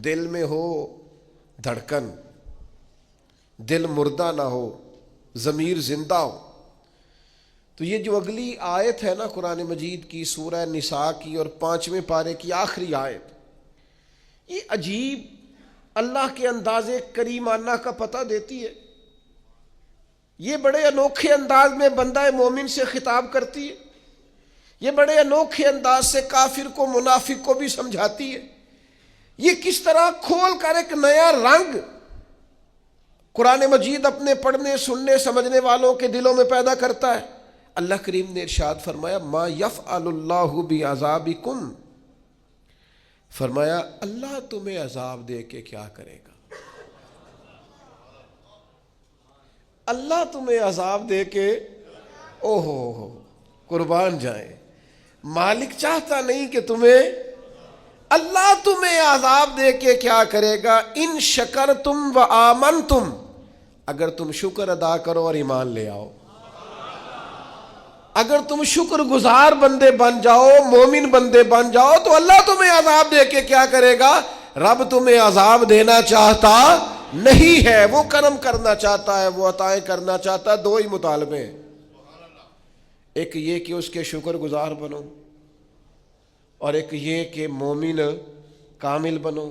دل میں ہو دھڑکن، دل مردہ نہ ہو، ضمیر زندہ ہو۔ تو یہ جو اگلی آیت ہے نا قرآن مجید کی، سورہ نساء کی اور 5ویں پارے کی آخری آیت، یہ عجیب اللہ کے انداز کریمانہ کا پتہ دیتی ہے۔ یہ بڑے انوکھے انداز میں بندہ مومن سے خطاب کرتی ہے، یہ بڑے انوکھے انداز سے کافر کو، منافق کو بھی سمجھاتی ہے۔ یہ کس طرح کھول کر ایک نیا رنگ قرآن مجید اپنے پڑھنے، سننے، سمجھنے والوں کے دلوں میں پیدا کرتا ہے۔ اللہ کریم نے ارشاد فرمایا ما یفعل اللہ بعذابکم، فرمایا اللہ تمہیں عذاب دے کے کیا کرے گا، اللہ تمہیں عذاب دے کے، اوہو قربان جائیں، مالک چاہتا نہیں کہ اللہ تمہیں عذاب دے کے کیا کرے گا، ان شکرتم و آمنتم، اگر تم شکر ادا کرو اور ایمان لے آؤ، اگر تم شکر گزار بندے بن جاؤ، مومن بندے بن جاؤ، تو اللہ تمہیں عذاب دے کے کیا کرے گا۔ رب تمہیں عذاب دینا چاہتا نہیں ہے، وہ کرم کرنا چاہتا ہے، وہ عطائیں کرنا چاہتا ہے۔ دو ہی مطالبے ہیں، ایک یہ کہ اس کے شکر گزار بنو، اور ایک یہ کہ مومن کامل بنو۔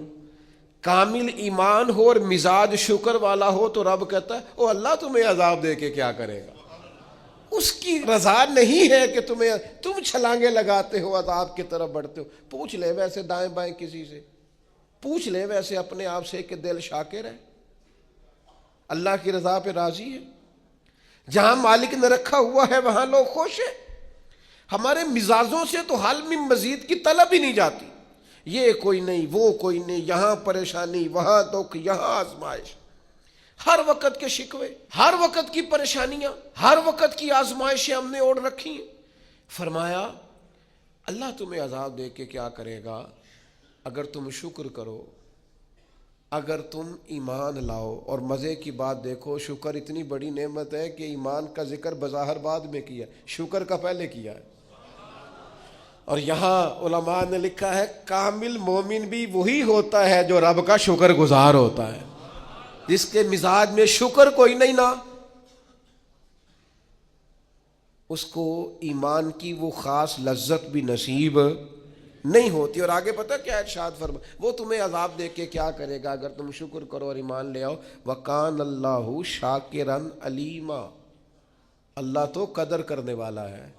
کامل ایمان ہو اور مزاج شکر والا ہو تو رب کہتا ہے او اللہ تمہیں عذاب دے کے کیا کرے گا۔ اس کی رضا نہیں ہے کہ تم چھلانگے لگاتے ہو، عذاب کی طرف بڑھتے ہو۔ پوچھ لے ویسے دائیں بائیں کسی سے، پوچھ لے ویسے اپنے آپ سے کہ دل شاکر ہے، اللہ کی رضا پہ راضی ہے۔ جہاں مالک نے رکھا ہوا ہے وہاں لوگ خوش ہیں۔ ہمارے مزاجوں سے تو حل میں مزید کی طلب ہی نہیں جاتی، یہ کوئی نہیں، وہ کوئی نہیں، یہاں پریشانی، وہاں دکھ، یہاں آزمائش، ہر وقت کے شکوے، ہر وقت کی پریشانیاں، ہر وقت کی آزمائشیں ہم نے اوڑھ رکھی ہیں۔ فرمایا اللہ تمہیں عذاب دے کے کیا کرے گا اگر تم شکر کرو، اگر تم ایمان لاؤ۔ اور مزے کی بات دیکھو، شکر اتنی بڑی نعمت ہے کہ ایمان کا ذکر بظاہر بعد میں کیا، شکر کا پہلے کیا ہے۔ اور یہاں علماء نے لکھا ہے کامل مومن بھی وہی ہوتا ہے جو رب کا شکر گزار ہوتا ہے، جس کے مزاج میں شکر کوئی نہیں نا، اس کو ایمان کی وہ خاص لذت بھی نصیب نہیں ہوتی۔ اور آگے پتہ کیا ارشاد فرما، وہ تمہیں عذاب دے کے کیا کرے گا اگر تم شکر کرو اور ایمان لے آؤ۔ وَقَانَ اللَّهُ شَاكِرًا عَلِيمًا، اللہ تو قدر کرنے والا ہے،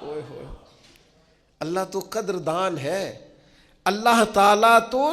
اوئے ہوئے، اللہ تو قدردان ہے، اللہ تعالیٰ تو